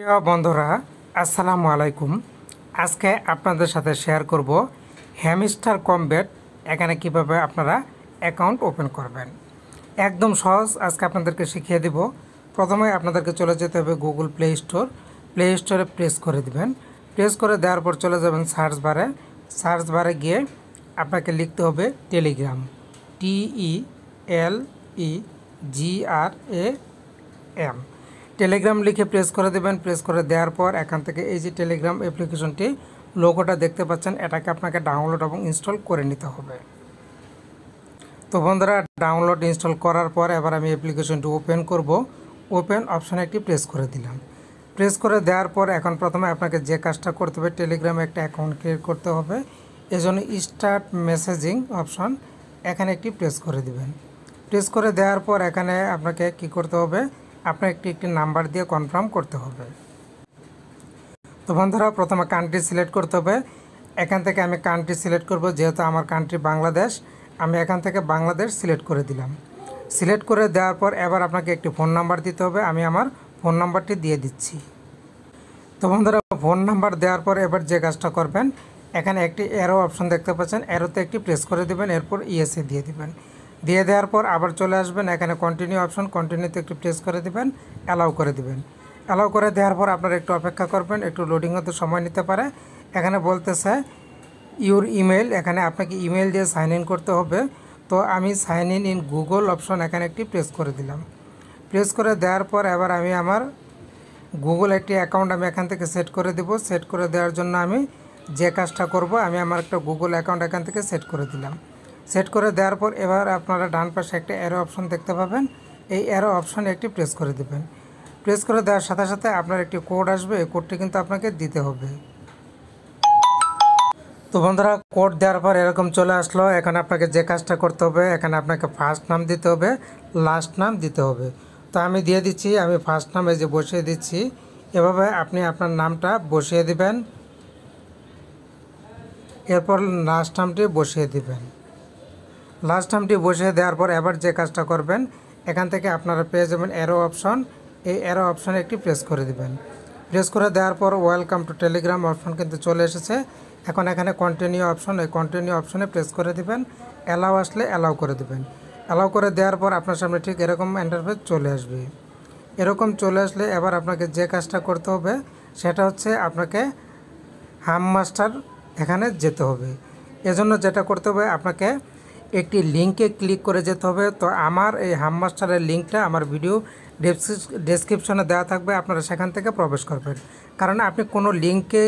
প্রিয় বন্ধুরা, আসসালামু আলাইকুম। আজকে আপনাদের সাথে শেয়ার করব হ্যামস্টার কমব্যাট এখানে কিভাবে আপনারা অ্যাকাউন্ট ওপেন করবেন। একদম সহজ, আজকে আপনাদেরকে শিখিয়ে দিব। প্রথমে আপনাদেরকে চলে যেতে হবে গুগল প্লে স্টোরে প্রেস করে দিবেন। প্রেস করে দেওয়ার পর চলে যাবেন সার্চ বারে গিয়ে আপনাকে লিখতে হবে টেলিগ্রাম, TELEGRAM। টেলিগ্রাম লিখে প্রেস করে দেবেন। প্রেস করে দেওয়ার পর এখান থেকে এই যে টেলিগ্রাম অ্যাপ্লিকেশনটি লোগোটা দেখতে পাচ্ছেন, এটাকে আপনাকে ডাউনলোড এবং ইনস্টল করে নিতে হবে। তো বন্ধুরা, ডাউনলোড ইনস্টল করার পর এবার আমি অ্যাপ্লিকেশনটি ওপেন করব। ওপেন অপশানে একটি প্রেস করে দিলাম। প্রেস করে দেওয়ার পর এখন প্রথমে আপনাকে যে কাজটা করতে হবে, টেলিগ্রামে একটা অ্যাকাউন্ট ক্রিয়েট করতে হবে। এজন্য স্টার্ট মেসেজিং অপশন এখানে একটি প্রেস করে দিবেন। প্রেস করে দেওয়ার পর এখানে আপনাকে কি করতে হবে, আপনার একটি নাম্বার দিয়ে কনফার্ম করতে হবে। তো বন্ধুরা, প্রথমে কান্ট্রি সিলেক্ট করতে হবে। এখান থেকে আমি কান্ট্রি সিলেক্ট করব, যেহেতু আমার কান্ট্রি বাংলাদেশ, আমি এখান থেকে বাংলাদেশ সিলেক্ট করে দিলাম। সিলেক্ট করে দেওয়ার পর এবার আপনাকে একটি ফোন নাম্বার দিতে হবে। আমি আমার ফোন নাম্বারটি দিয়ে দিচ্ছি। তো বন্ধুরা, ফোন নাম্বার দেওয়ার পর এবার যে কাজটা করবেন, এখানে একটি অ্যারো অপশন দেখতে পাচ্ছেন, অ্যারোতে একটি প্রেস করে দেবেন, এরপর ইয়েসে দিয়ে দিবেন। দিয়ে দেওয়ার পর আবার চলে আসবেন, এখানে কন্টিনিউ অপশন, কন্টিনিউতে একটু প্রেস করে দিবেন, অ্যালাউ করে দিবেন। অ্যালাউ করে দেওয়ার পর আপনারা একটু অপেক্ষা করবেন, একটু লোডিং হতে সময় নিতে পারে। এখানে বলতেছে ইউর ইমেল, এখানে আপনাকে ইমেল দিয়ে সাইন ইন করতে হবে। তো আমি সাইন ইন গুগল অপশন এখানে একটি প্রেস করে দিলাম। প্রেস করে দেওয়ার পর এবার আমি আমার গুগল একটি অ্যাকাউন্ট আমি এখান থেকে সেট করে দেব। সেট করে দেওয়ার জন্য আমি যে কাজটা করব, আমি আমার একটা গুগল অ্যাকাউন্ট এখান থেকে সেট করে দিলাম। সেট করে দেওয়ার পর এবার আপনারা ডান পাশে একটা অ্যারো অপশন দেখতে পাবেন, এই অ্যারো অপশনে একটি প্রেস করে দেবেন। প্রেস করে দেওয়ার সাথে সাথে আপনার একটি কোড আসবে, এই কোডটি কিন্তু আপনাকে দিতে হবে। তো বন্ধুরা, কোড দেওয়ার পর এরকম চলে আসলো। এখন আপনাকে যে কাজটা করতে হবে, এখানে আপনাকে ফার্স্ট নাম দিতে হবে, লাস্ট নাম দিতে হবে। তো আমি দিয়ে দিচ্ছি, আমি ফার্স্ট নাম এই যে বসিয়ে দিচ্ছি। এভাবে আপনি আপনার নামটা বসিয়ে দিবেন, এরপর লাস্ট নামটি বসিয়ে দিবেন। লাস্ট নামটি বসিয়ে দেওয়ার পর এবার যে কাজটা করবেন, এখান থেকে আপনারা পেয়ে যাবেন অ্যারো অপশন, এই অ্যারো অপশনে একটি প্রেস করে দিবেন। প্রেস করে দেওয়ার পর ওয়েলকাম টু টেলিগ্রাম অপশন কিন্তু চলে এসেছে। এখন এখানে কন্টিনিউ অপশন, এই কন্টিনিউ অপশনে প্রেস করে দিবেন। অ্যালাউ আসলে অ্যালাউ করে দিবেন। অ্যালাউ করে দেওয়ার পর আপনার সামনে ঠিক এরকম ইন্টারফেস চলে আসবে। এরকম চলে আসলে এবার আপনাকে যে কাজটা করতে হবে, সেটা হচ্ছে আপনাকে হামমাস্টার এখানে যেতে হবে। এজন্য যেটা করতে হবে, আপনাকে একটি লিঙ্কে ক্লিক করে যেতে হবে। তো আমার এই হামমাস্টারের লিঙ্কটা আমার ভিডিও ডেসক্রিপশনে দেওয়া থাকবে, আপনারা সেখান থেকে প্রবেশ করবেন। কারণ আপনি কোনো লিঙ্কে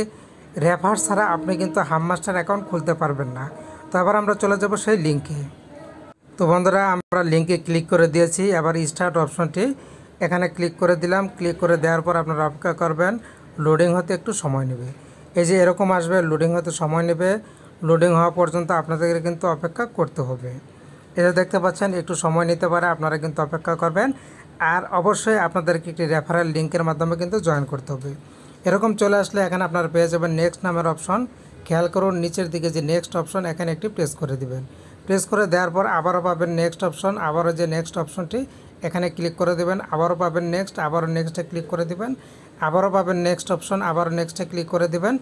রেফার ছাড়া আপনি কিন্তু হামমাস্টার অ্যাকাউন্ট খুলতে পারবেন না। তো এবার আমরা চলে যাব সেই লিঙ্কে। তো বন্ধুরা, আমরা লিঙ্কে ক্লিক করে দিয়েছি। এবার স্টার্ট অপশনটি এখানে ক্লিক করে দিলাম। ক্লিক করে দেওয়ার পর আপনারা অপেক্ষা করবেন, লোডিং হতে একটু সময় নেবে। এই যে এরকম আসবে, লোডিং হতে সময় নেবে। লোডিং হওয়া পর্যন্ত আপনাদের কিন্তু অপেক্ষা করতে হবে। এটা দেখতে পাচ্ছেন, একটু সময় নিতে পারে, আপনারা কিন্তু অপেক্ষা করবেন। আর অবশ্যই আপনাদেরকে একটি রেফারেল লিঙ্কের মাধ্যমে কিন্তু জয়েন করতে হবে। এরকম চলে আসলে এখানে আপনারা পেয়ে যাবেন নেক্সট নামের অপশন। খেয়াল করুন নিচের দিকে যে নেক্সট অপশন, এখানে একটি প্রেস করে দিবেন। প্রেস করে দেওয়ার পর আবারও পাবেন নেক্সট অপশন, আবারও যে নেক্সট অপশনটি এখানে ক্লিক করে দেবেন। আবারও পাবেন নেক্সট, আবারও নেক্সটে ক্লিক করে দিবেন। আবারও পাবেন নেক্সট অপশন, আবারও নেক্সটে ক্লিক করে দিবেন।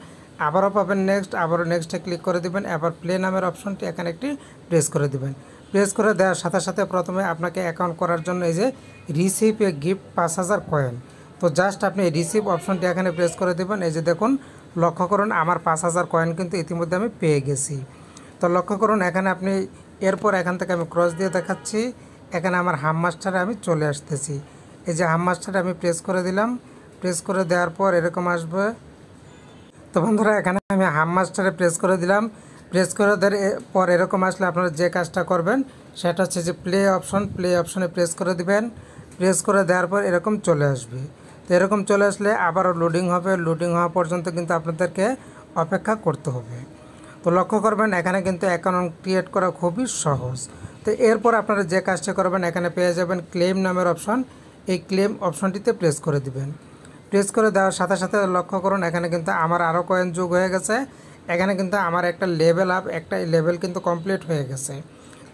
আবারও পাবেন নেক্সট, আবারও নেক্সটে ক্লিক করে দিবেন। এবার প্লে নামের অপশনটি এখানে একটি প্রেস করে দিবেন। প্রেস করে দেওয়ার সাথে সাথে প্রথমে আপনাকে অ্যাকাউন্ট করার জন্য এই যে রিসিভ এ গিফট 5000 কয়েন, তো জাস্ট আপনি রিসিভ অপশনটি এখানে প্রেস করে দেবেন। এই যে দেখুন, লক্ষ্য করুন আমার 5000 কয়েন কিন্তু ইতিমধ্যে আমি পেয়ে গেছি। তো লক্ষ্য করুন এখানে আপনি, এরপর এখান থেকে আমি ক্রস দিয়ে দেখাচ্ছি, এখানে আমার হামমাস্টারে আমি চলে আসতেছি। এই যে হামমাস্টারে আমি প্রেস করে দিলাম। প্রেস করে দেওয়ার পর এরকম আসবে। তো বন্ধুরা, এখানে আমি হামমাস্টারে প্রেস করে দিলাম। প্রেস করে দেওয়ার পর এরকম আসলে আপনারা যে কাজটা করবেন, সেটা হচ্ছে যে প্লে অপশনে প্রেস করে দিবেন। প্রেস করে দেওয়ার পর এরকম চলে আসবে। তো এরকম চলে আসলে আবারও লোডিং হবে। লোডিং হওয়া পর্যন্ত কিন্তু আপনাদেরকে অপেক্ষা করতে হবে। তো লক্ষ্য করবেন এখানে কিন্তু অ্যাকাউন্ট ক্রিয়েট করা খুবই সহজ। তো এরপর আপনারা যে কাজটা করবেন, এখানে পেয়ে যাবেন ক্লেম নামের অপশন, এই ক্লেম অপশনটিতে প্রেস করে দিবেন। প্রেস করে দেওয়ার সাথে সাথে লক্ষ্য করুন এখানে কিন্তু আমার আরও কয়েন যোগ হয়ে গেছে। এখানে কিন্তু আমার একটা লেভেল আপ, একটা লেভেল কিন্তু কমপ্লিট হয়ে গেছে।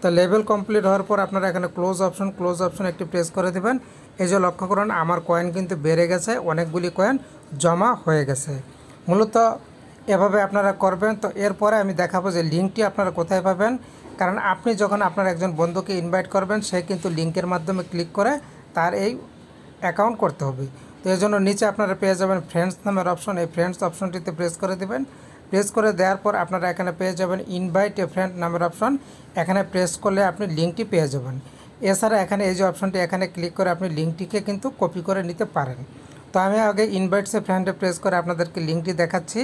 তো লেভেল কমপ্লিট হওয়ার পর আপনারা এখানে ক্লোজ অপশন একটি প্রেস করে দেবেন। এই যে লক্ষ্য করুন আমার কয়েন কিন্তু বেড়ে গেছে, অনেকগুলি কয়েন জমা হয়ে গেছে। মূলত এভাবে আপনারা করবেন। তো এরপরে আমি দেখাবো যে লিঙ্কটি আপনারা কোথায় পাবেন। কারণ আপনি যখন আপনার একজন বন্ধুকে ইনভাইট করবেন, সে কিন্তু লিঙ্কের মাধ্যমে ক্লিক করে তার এই অ্যাকাউন্ট করতে হবে। তো এই জন্য নিচে আপনারা পেয়ে যাবেন ফ্রেন্ডস নামের অপশন, এই ফ্রেন্ডস অপশনটিতে প্রেস করে দেবেন। প্রেস করে দেওয়ার পর আপনারা এখানে পেয়ে যাবেন ইনভাইট এ ফ্রেন্ড নামের অপশন, এখানে প্রেস করলে আপনি লিঙ্কটি পেয়ে যাবেন। এছাড়া এখানে এই যে অপশনটি, এখানে ক্লিক করে আপনি লিঙ্কটিকে কিন্তু কপি করে নিতে পারেন। তো আমি আগে ইনভাইটস এ ফ্রেন্ডে প্রেস করে আপনাদেরকে লিঙ্কটি দেখাচ্ছি।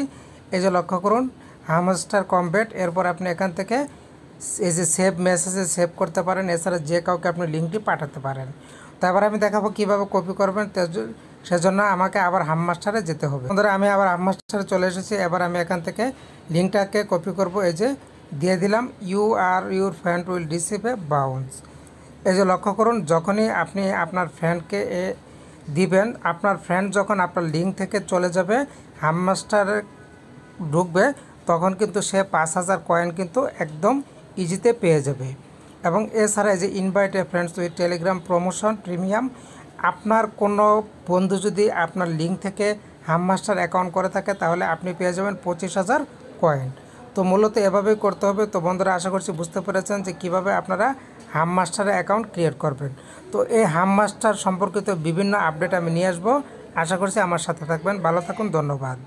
এই যে লক্ষ্য করুন হামস্টার কমব্যাট, এরপর আপনি এখান থেকে এই যে সেভ মেসেজে সেভ করতে পারেন। এছাড়া যে কাউকে আপনি লিঙ্কটি পাঠাতে পারেন। তারপর আমি দেখাবো কিভাবে কপি করবেন। সেজন্য আমাকে আবার হামমাস্টারে যেতে হবে। বন্ধুরা আমি আবার হামমাস্টারে চলে এসেছি। এবার আমি এখান থেকে লিঙ্কটাকে কপি করব। এই যে দিয়ে দিলাম your friend will receive a bounce. এই যে লক্ষ্য করুন যখনই আপনি আপনার ফ্রেন্ডকে দিবেন, আপনার ফ্রেন্ড যখন আপনার লিঙ্ক থেকে চলে যাবে হামমাস্টারে ঢুকবে, তখন কিন্তু সে 5000 কয়েন কিন্তু একদম ইজিতে পেয়ে যাবে। এবং এছাড়া এই যে invite A friends with Telegram promotion premium, আপনার কোনো বন্ধু যদি আপনার লিঙ্ক থেকে হামমাস্টার অ্যাকাউন্ট করে থাকে তাহলে আপনি পেয়ে যাবেন 25000 কয়েন। তো মূলত এভাবেই করতে হবে। তো বন্ধুরা আশা করছি বুঝতে পেরেছেন যে কীভাবে আপনারা হামমাস্টারে অ্যাকাউন্ট ক্রিয়েট করবেন। তো এই হামমাস্টার সম্পর্কিত বিভিন্ন আপডেট আমি নিয়ে আসবো। আশা করছি আমার সাথে থাকবেন। ভালো থাকুন, ধন্যবাদ।